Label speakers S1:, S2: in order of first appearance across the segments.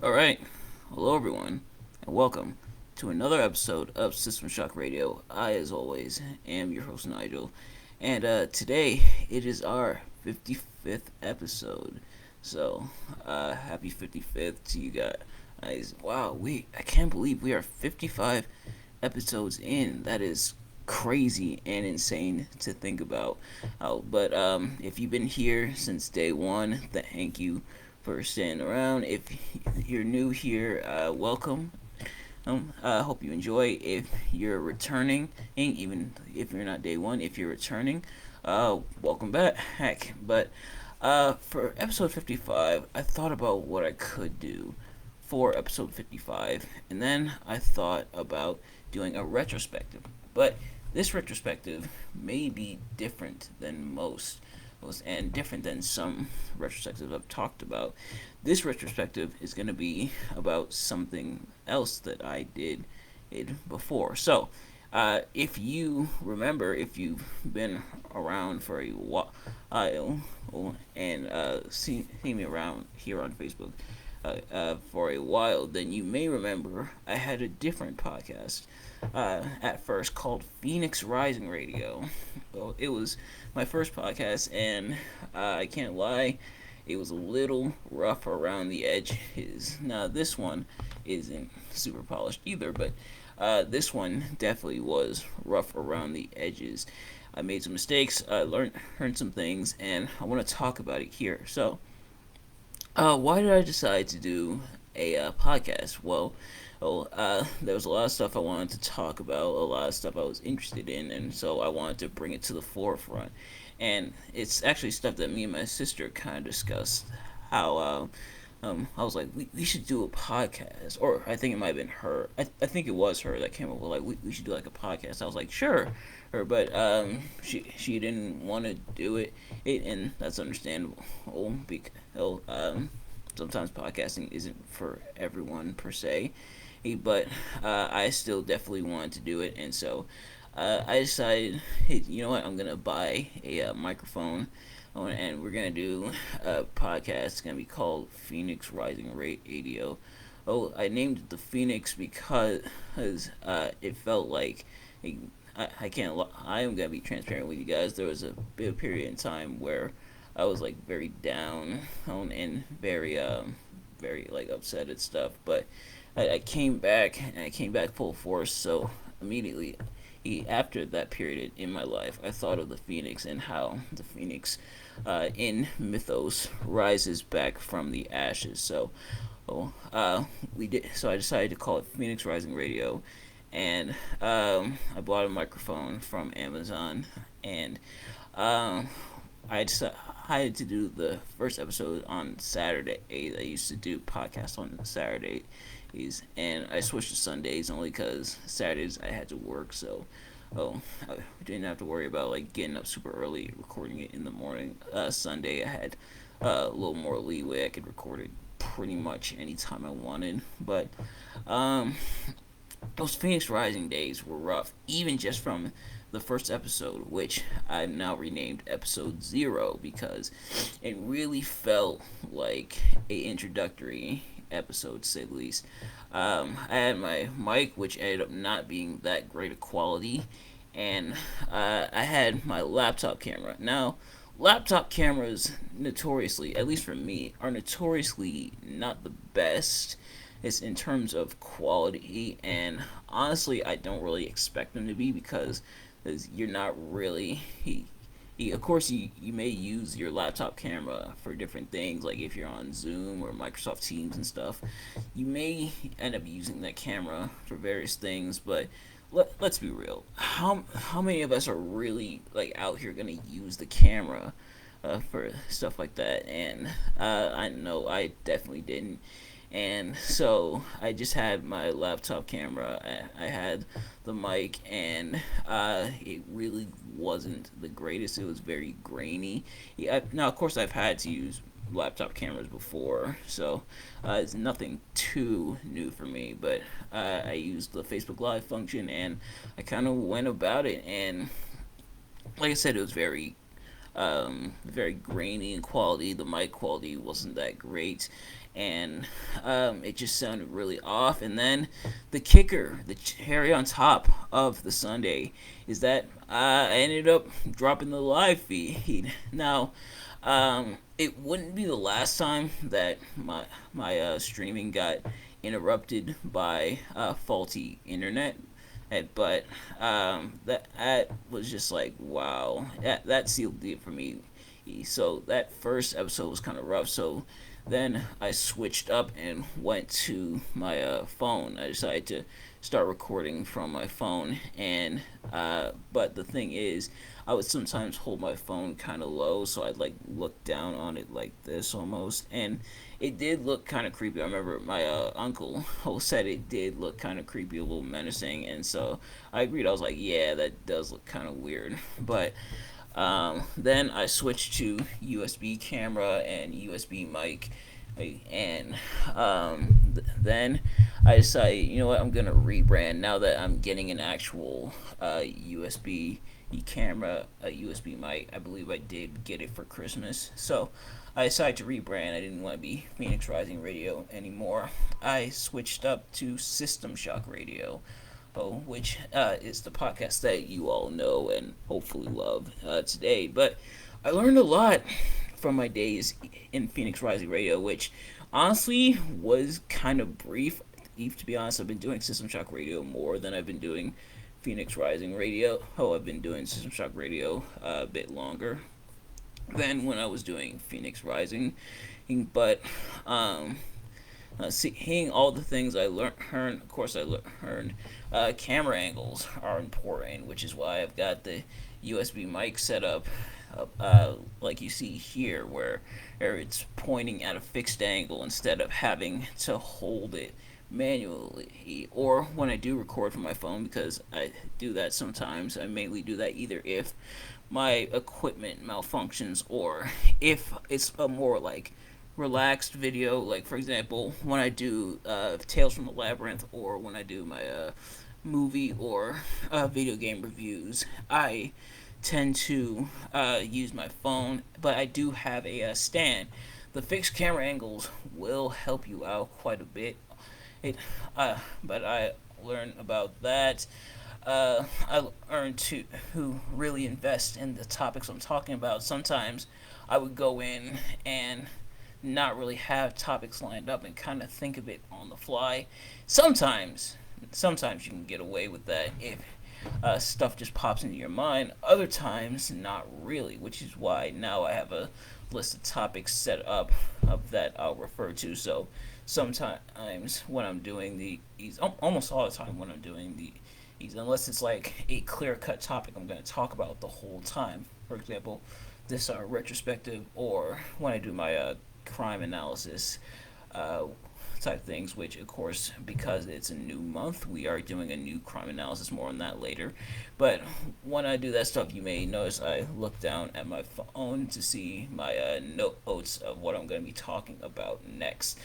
S1: All right. Hello, everyone, and welcome to another episode of System Shock Radio. I, as always, am your host, Nigel, and today it is our 55th episode. So, happy 55th to you guys. Wow, I can't believe we are 55 episodes in. That is crazy and insane to think about. But if you've been here since day one, thank you for staying around. If you're new here, welcome. I hope you enjoy. If you're returning, and even if you're not day one, if you're returning, welcome back. Heck, but for episode 55, I thought about what I could do for episode 55, and then I thought about doing a retrospective. But this retrospective may be different than most and different than some retrospectives I've talked about. This retrospective is going to be about something else that I did before. So, if you remember, if you've been around for a while and seen me around here on Facebook for a while, then you may remember I had a different podcast at first called Phoenix Rising Radio. Well, it was my first podcast, and I can't lie, it was a little rough around the edges. Now, this one isn't super polished either, but this one definitely was rough around the edges. I made some mistakes, I learned some things, and I want to talk about it here. So, why did I decide to do a podcast? There was a lot of stuff I wanted to talk about, a lot of stuff I was interested in, and so I wanted to bring it to the forefront. And it's actually stuff that me and my sister kind of discussed. How I was like, we should do a podcast, or I think it might have been her. I think it was her that came up with like we should do like a podcast. I was like, sure, but she didn't want to do it, and that's understandable. Because sometimes podcasting isn't for everyone per se, but I still definitely wanted to do it, and so I decided, hey, you know what, I'm gonna buy a microphone, and we're gonna do a podcast. It's gonna be called Phoenix Rising Radio. I named it the Phoenix because it felt like I can't. I am gonna be transparent with you guys. There was a bit of period in time where I was like very down and very like upset at stuff. But I came back, and I came back full force. So immediately after that period in my life, I thought of the Phoenix and how the Phoenix in mythos rises back from the ashes. We did. So I decided to call it Phoenix Rising Radio, and I bought a microphone from Amazon, and um, I decided to do the first episode on Saturday. I used to do podcasts on Saturdays, and I switched to Sundays only because Saturdays I had to work. So, I didn't have to worry about like getting up super early, recording it in the morning. Sunday I had a little more leeway. I could record it pretty much anytime I wanted. But um, those Phoenix Rising days were rough, even just from the first episode, which I've now renamed episode 0 because it really felt like a introductory episode, to say the least. I had my mic, which ended up not being that great a quality, and I had my laptop camera. Now, laptop cameras, notoriously, at least for me, are notoriously not the best. It's in terms of quality, and honestly, I don't really expect them to be because you're not really. Of course, you may use your laptop camera for different things, like if you're on Zoom or Microsoft Teams and stuff. You may end up using that camera for various things, but let's be real. How many of us are really like out here gonna use the camera for stuff like that? And I know I definitely didn't. And so I just had my laptop camera. I had the mic, and it really wasn't the greatest. It was very grainy. Yeah, now, of course, I've had to use laptop cameras before, so it's nothing too new for me. But I used the Facebook Live function, and I kind of went about it. And like I said, it was very grainy in quality. The mic quality wasn't that great, and it just sounded really off. And then the kicker, the cherry on top of the Sunday, is that I ended up dropping the live feed. Now, it wouldn't be the last time that my streaming got interrupted by faulty internet. But that was just like wow, that sealed it for me. So that first episode was kind of rough. So then I switched up and went to my phone. I decided to start recording from my phone, and but the thing is, I would sometimes hold my phone kind of low, so I'd like look down on it like this almost, and it did look kind of creepy. I remember my uncle said it did look kind of creepy, a little menacing, and so I agreed. I was like, yeah, that does look kind of weird, but then I switched to USB camera and USB mic, and then I decided, you know what, I'm gonna rebrand now that I'm getting an actual USB camera, a USB mic. I believe I did get it for Christmas, so I decided to rebrand. I didn't want to be Phoenix Rising Radio anymore. I switched up to System Shock Radio, which is the podcast that you all know and hopefully love today. But I learned a lot from my days in Phoenix Rising Radio, which honestly was kind of brief. To be honest, I've been doing System Shock Radio more than I've been doing Phoenix Rising Radio. I've been doing System Shock Radio a bit longer than when I was doing Phoenix Rising. But seeing all the things I learned, of course, I learned camera angles are important, which is why I've got the USB mic set up, like you see here, where it's pointing at a fixed angle instead of having to hold it manually. Or when I do record from my phone, because I do that sometimes, I mainly do that either if my equipment malfunctions or if it's a more like relaxed video, like for example when I do Tales from the Labyrinth, or when I do my movie or video game reviews. I tend to use my phone, but I do have a stand. The fixed camera angles will help you out quite a bit. It but I learned about that. I learned to who really invest in the topics I'm talking about. Sometimes I would go in and not really have topics lined up and kind of think of it on the fly. Sometimes you can get away with that if stuff just pops into your mind. Other times, not really, which is why now I have a list of topics set up that I'll refer to. So sometimes when I'm doing these, almost all the time when I'm doing these, unless it's like a clear cut topic I'm going to talk about the whole time. For example, this retrospective, or when I do my crime analysis type things, which of course, because it's a new month, we are doing a new crime analysis. More on that later. But when I do that stuff, you may notice I look down at my phone to see my notes of what I'm going to be talking about next.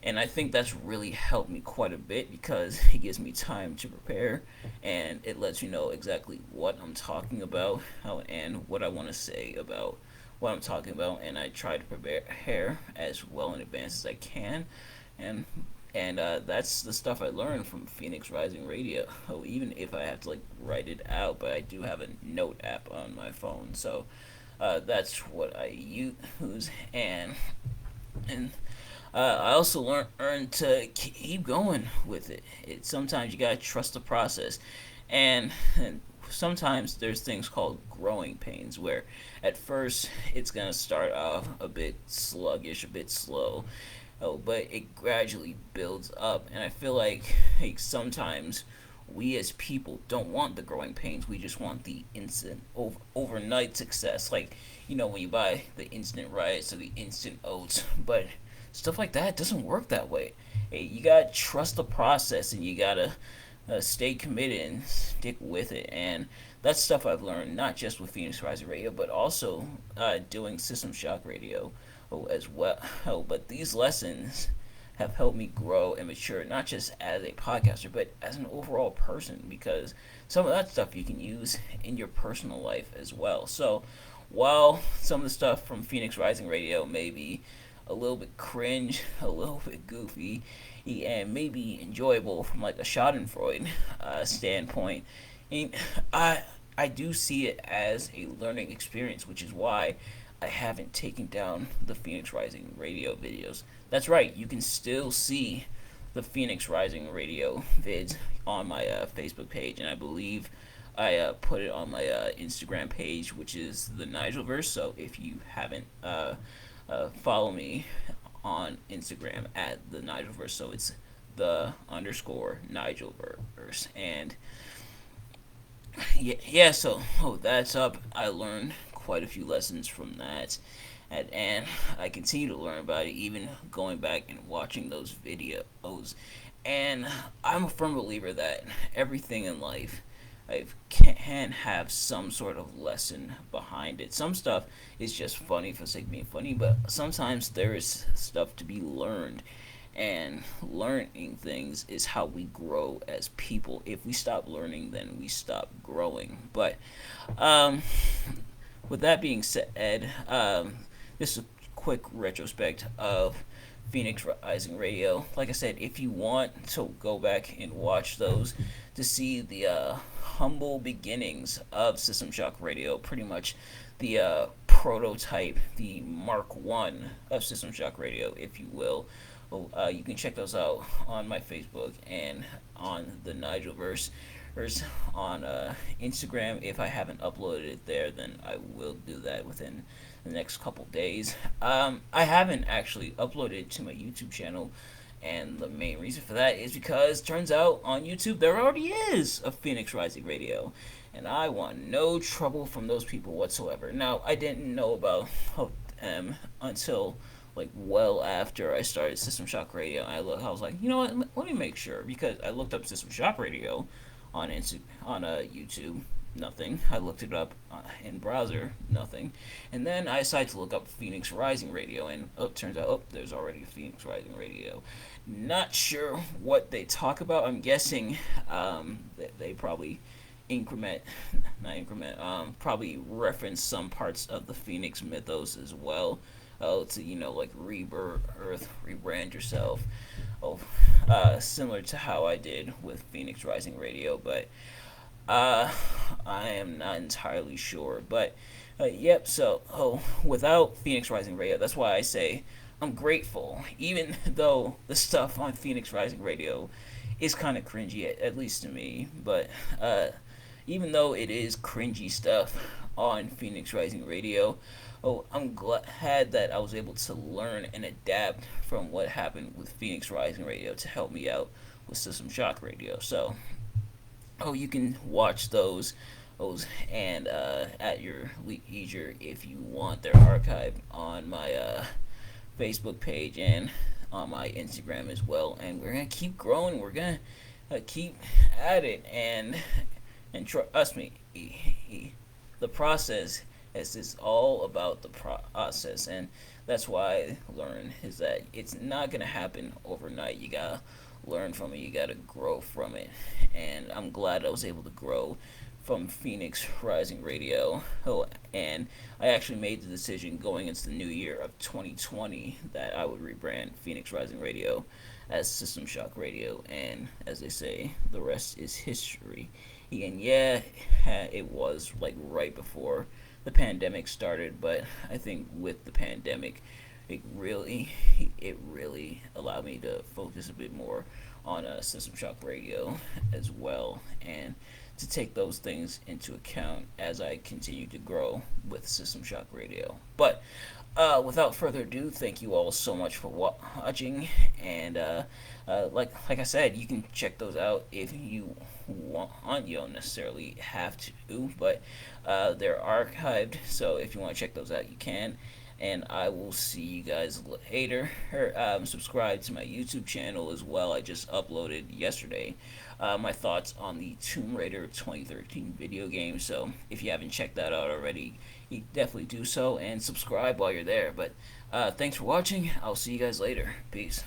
S1: And I think that's really helped me quite a bit, because it gives me time to prepare, and it lets me know exactly what I'm talking about, and what I want to say about what I'm talking about, and I try to prepare as well in advance as I can, and that's the stuff I learned from Phoenix Rising Radio. Even if I have to like write it out, but I do have a note app on my phone, so that's what I use, and I also learned to keep going with it. Sometimes you gotta trust the process, and sometimes there's things called growing pains, where at first it's gonna start off a bit sluggish, a bit slow, but it gradually builds up. And I feel like sometimes we as people don't want the growing pains. We just want the instant overnight success. Like, when you buy the instant rice or the instant oats, but stuff like that doesn't work that way. Hey, you gotta trust the process, and you gotta stay committed and stick with it. And that's stuff I've learned not just with Phoenix Rising Radio, but also doing System Shock Radio as well. But these lessons have helped me grow and mature, not just as a podcaster, but as an overall person, because some of that stuff you can use in your personal life as well. So while some of the stuff from Phoenix Rising Radio may be a little bit cringe, a little bit goofy, and maybe enjoyable from like a Schadenfreude standpoint. And I I do see it as a learning experience, which is why I haven't taken down the Phoenix Rising radio videos. That's right, you can still see the Phoenix Rising radio vids on my Facebook page, and I believe I put it on my Instagram page, which is the Nigelverse. So if you haven't, follow me on Instagram at the Nigelverse. So it's the underscore Nigelverse, and yeah. So that's up. I learned quite a few lessons from that, and I continue to learn about it, even going back and watching those videos. And I'm a firm believer that everything in life I can have some sort of lesson behind it. Some stuff is just funny for the sake of being funny, but sometimes there is stuff to be learned. And learning things is how we grow as people. If we stop learning, then we stop growing. But um, with that being said, this is a quick retrospect of Phoenix Rising Radio. Like I said, if you want to go back and watch those to see the humble beginnings of System Shock Radio, pretty much the prototype, the Mark One of System Shock Radio, if you will. Well, you can check those out on my Facebook and on the Nigelverse. On Instagram. If I haven't uploaded it there, then I will do that within the next couple days. I haven't actually uploaded it to my YouTube channel, and the main reason for that is because turns out on YouTube there already is a Phoenix Rising Radio, and I want no trouble from those people whatsoever. Now, I didn't know about them until like well after I started System Shock Radio. I was like, you know what? Let me make sure, because I looked up System Shock Radio on YouTube, nothing. I looked it up in browser, nothing, and then I decided to look up Phoenix Rising Radio, and turns out there's already a Phoenix Rising Radio. Not sure what they talk about. I'm guessing they probably probably reference some parts of the Phoenix mythos as well. To like rebirth, rebrand yourself. Similar to how I did with Phoenix Rising Radio, but I am not entirely sure. But yep. So without Phoenix Rising Radio, that's why I say I'm grateful, even though the stuff on Phoenix Rising Radio is kind of cringy, at least to me. But even though it is cringy stuff on Phoenix Rising Radio, I'm glad that I was able to learn and adapt from what happened with Phoenix Rising Radio to help me out with System Shock Radio. So, you can watch those and at your leisure if you want. They're archived on my Facebook page and on my Instagram as well. And we're gonna keep growing. We're gonna keep at it, and trust me, the process is all about the process, and that's why I learned is that it's not gonna happen overnight. You gotta learn from it. You gotta grow from it, and I'm glad I was able to grow from Phoenix Rising Radio. And I actually made the decision going into the new year of 2020 that I would rebrand Phoenix Rising Radio as System Shock Radio, and as they say, the rest is history. And yeah, it was like right before the pandemic started, but I think with the pandemic, it really allowed me to focus a bit more on System Shock Radio as well, and to take those things into account as I continue to grow with System Shock Radio. But without further ado, thank you all so much for watching, and like I said, you can check those out if you want. You don't necessarily have to, but they're archived, so if you want to check those out, you can. And I will see you guys later. Subscribe to my YouTube channel as well. I just uploaded yesterday my thoughts on the Tomb Raider 2013 video game, so if you haven't checked that out already, you definitely do so, and subscribe while you're there. But thanks for watching. I'll see you guys later. Peace.